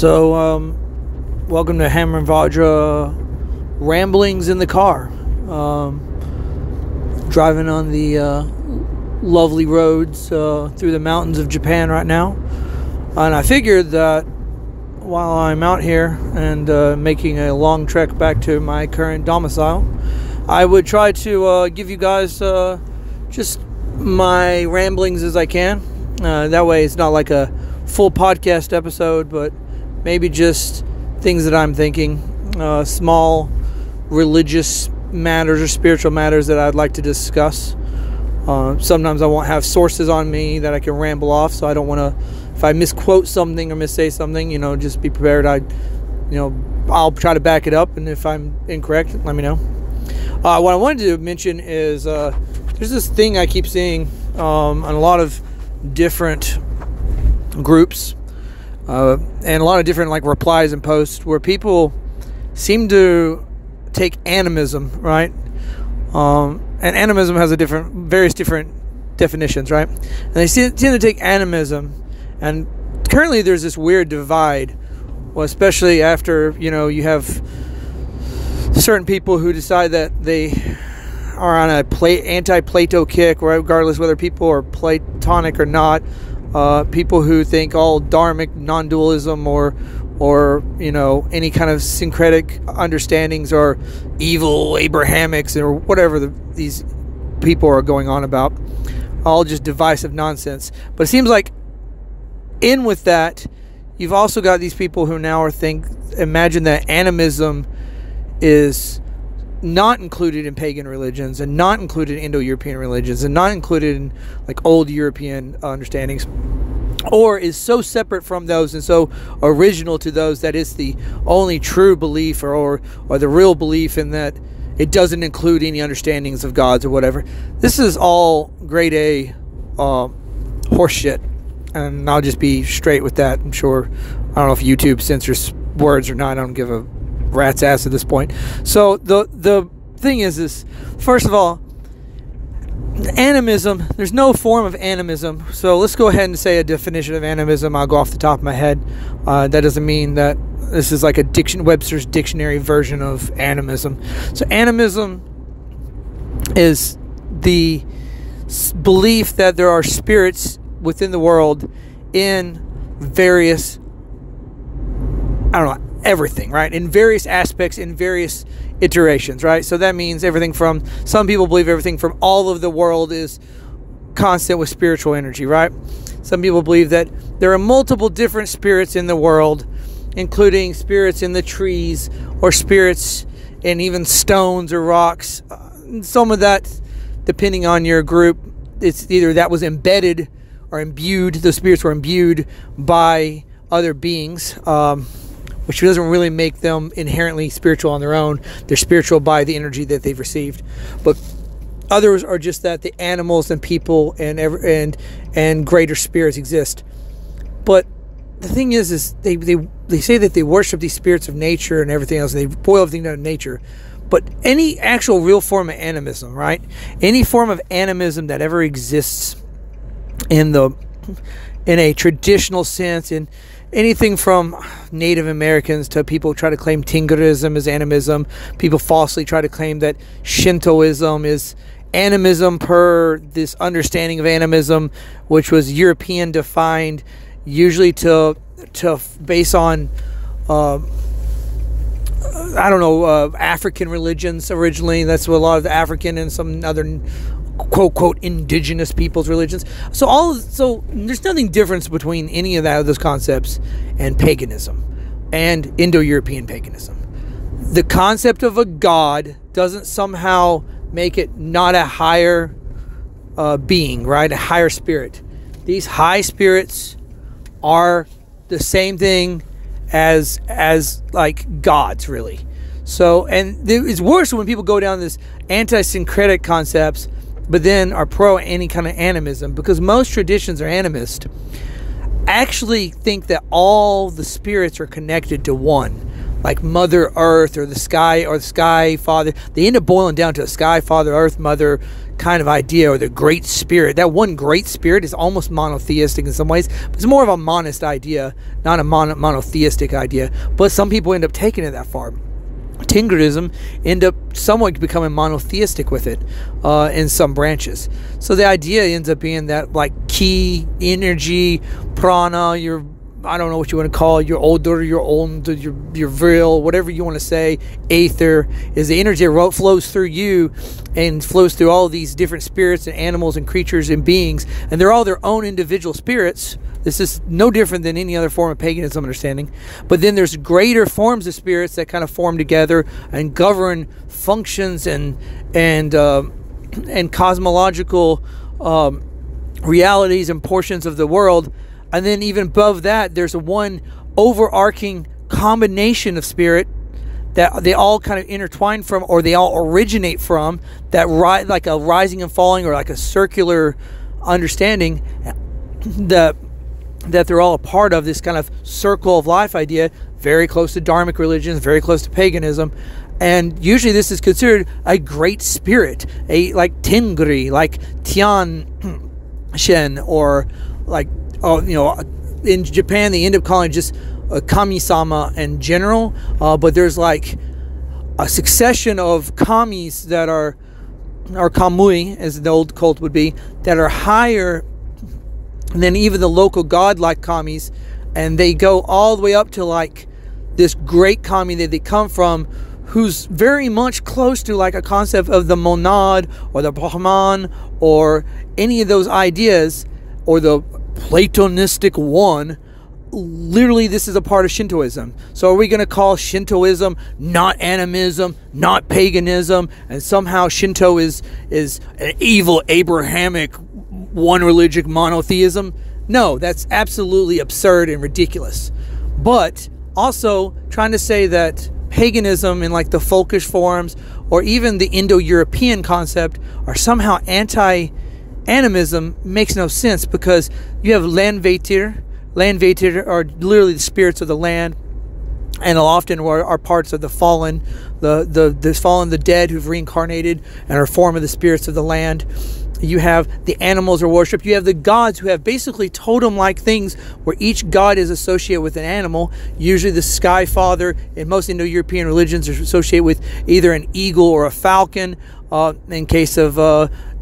Welcome to Hammer and Vajra ramblings in the car. Driving on the lovely roads through the mountains of Japan right now. And I figured that while I'm out here and making a long trek back to my current domicile, I would try to give you guys just my ramblings as I can. That way it's not like a full podcast episode, but maybe just things that I'm thinking, small religious matters or spiritual matters that I'd like to discuss. Sometimes I won't have sources on me that I can ramble off, so I don't want to, if I misquote something or missay something, just be prepared. I'll try to back it up, and if I'm incorrect, let me know. What I wanted to mention is there's this thing I keep seeing on a lot of different groups and a lot of different replies and posts where people seem to take animism, right? And animism has various different definitions, right? And they tend to take animism, and currently there's this weird divide. Well, especially after you have certain people who decide that they are on a anti-Plato kick, regardless whether people are Platonic or not. People who think all dharmic non-dualism or any kind of syncretic understandings are evil Abrahamics or whatever these people are going on about, all just divisive nonsense. But it seems like in with that, you've also got these people who now imagine that animism is not included in pagan religions and not included in Indo-European religions and not included in old European understandings, or is so separate from those and so original to those that it's the only true belief or the real belief, in that it doesn't include any understandings of gods or whatever. This is all grade A horseshit, and I'll just be straight with that. I'm sure, I don't know if YouTube censors words or not. I don't give a rat's ass at this point. So the thing is, first of all, animism, there's no form of animism. So let's go ahead and say a definition of animism. I'll go off the top of my head. That doesn't mean that this is like a Webster's dictionary version of animism. So animism is the belief that there are spirits within the world in various, everything, right? In various aspects, in various iterations, right? So that means everything from, some people believe everything from all of the world is constant with spiritual energy, right? Some people believe that there are multiple different spirits in the world, including spirits in the trees or spirits in even stones or rocks. Some of that, depending on your group, it's either that was embedded or imbued, the spirits were imbued by other beings, which doesn't really make them inherently spiritual on their own. They're spiritual by the energy that they've received. But others are just that the animals and people and greater spirits exist. But the thing is they say that they worship these spirits of nature and everything else. And they boil everything down to nature. But any actual real form of animism, right? Any form of animism that ever exists in a traditional sense, in anything from Native Americans to people who try to claim Tingrism as animism. People falsely try to claim that Shintoism is animism per this understanding of animism, which was European defined, usually to base on African religions originally. That's what a lot of the African and some other quote indigenous people's religions. So there's nothing different between any of those concepts and paganism and Indo-European paganism. The concept of a god doesn't somehow make it not a higher being, right? A higher spirit. These high spirits are the same thing as gods, really. So, and it's worse when people go down this anti-syncretic concepts, but then are pro any kind of animism, because most traditions are animist, actually think that all the spirits are connected to one. like Mother Earth or the Sky Father. They end up boiling down to a Sky Father, Earth Mother kind of idea, or the Great Spirit. That one Great Spirit is almost monotheistic in some ways, but it's more of a monist idea, not a monotheistic idea. But some people end up taking it that far. Tingrism end up somewhat becoming monotheistic with it in some branches. So the idea ends up being that like ki, energy, prana, I don't know what you want to call it, your odor, your vril, whatever you want to say, aether, is the energy that flows through you and flows through all of these different spirits and animals and creatures and beings, and they're all their own individual spirits. This is no different than any other form of paganism understanding. But then there's greater forms of spirits that kind of form together and govern functions and cosmological realities and portions of the world. And then even above that, there's one overarching combination of spirit that they all kind of intertwine from, or they all originate from, that like a rising and falling, or like a circular understanding that they're all a part of this kind of circle of life idea, very close to dharmic religions, very close to paganism. And usually this is considered a great spirit, like Tengri, like Tian Shen, or like, in Japan they end up calling it just kami-sama in general, but there's like a succession of kamis that are kamui, as the old cult would be, that are higher than even the local godlike kamis, and they go all the way up to like this great kami that they come from, who's very much close to like a concept of the monad or the Brahman or any of those ideas, or the Platonistic one. Literally, this is a part of Shintoism. So are we going to call Shintoism not animism, not paganism, and somehow Shinto is an evil Abrahamic one religion monotheism? No, that's absolutely absurd and ridiculous. But also trying to say that paganism in like the folkish forms, or even the Indo-European concept, are somehow anti-animism makes no sense, because you have Landvetir. Landvetir are literally the spirits of the land, and often are parts of the fallen, the fallen, the dead who've reincarnated and are form of the spirits of the land. You have the animals are worshipped. You have the gods, who have basically totem-like things where each god is associated with an animal. Usually the Sky Father in most Indo-European religions are associated with either an eagle or a falcon. In case of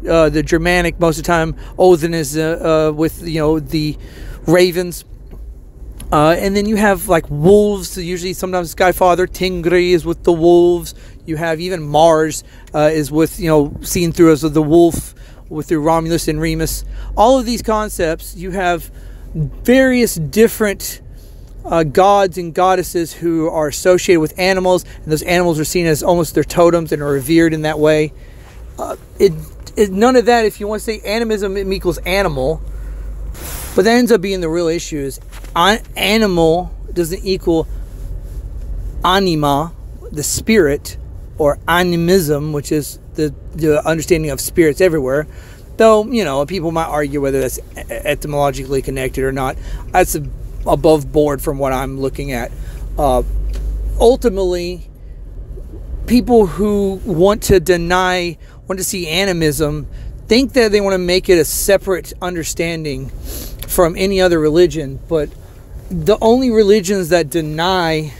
the Germanic, most of the time Odin is with the ravens. And then you have like wolves. Usually sometimes Sky Father Tingri is with the wolves. You have even Mars is with, seen through as the wolf, through Romulus and Remus. All of these concepts, you have various different gods and goddesses who are associated with animals, and those animals are seen as almost their totems and are revered in that way. None of that, if you want to say animism equals animal, but that ends up being the real issue, is animal doesn't equal anima, the spirit, or animism, which is the understanding of spirits everywhere. Though, people might argue whether that's etymologically connected or not. That's above board from what I'm looking at. Ultimately, people who want to see animism, think that they want to make it a separate understanding from any other religion. But the only religions that deny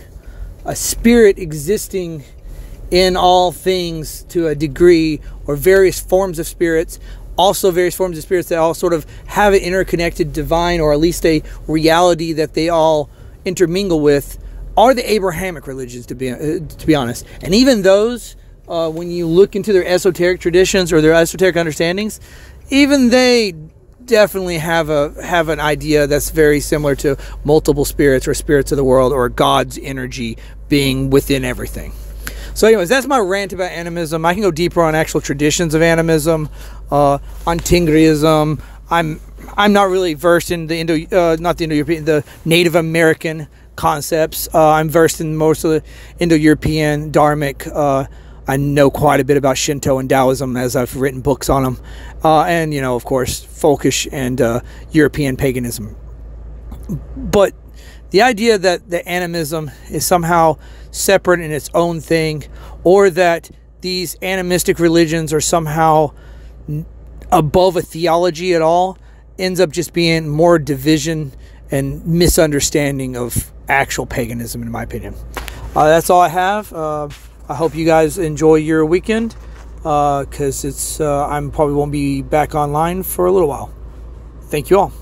a spirit existing in all things to a degree, or various forms of spirits, also various forms of spirits that all sort of have an interconnected divine, or at least a reality that they all intermingle with, are the Abrahamic religions, to be honest. And even those, when you look into their esoteric traditions or their esoteric understandings, even they definitely have an idea that's very similar to multiple spirits, or spirits of the world, or God's energy being within everything. So anyways, that's my rant about animism. I can go deeper on actual traditions of animism, on Tingriism. I'm not really versed in the the Native American concepts. I'm versed in most of the Indo-European dharmic. I know quite a bit about Shinto and Taoism, as I've written books on them. And, of course, folkish and European paganism. But the idea that the animism is somehow separate in its own thing, or that these animistic religions are somehow above a theology at all, ends up just being more division and misunderstanding of actual paganism, in my opinion. That's all I have. I hope you guys enjoy your weekend, because I probably won't be back online for a little while. Thank you all.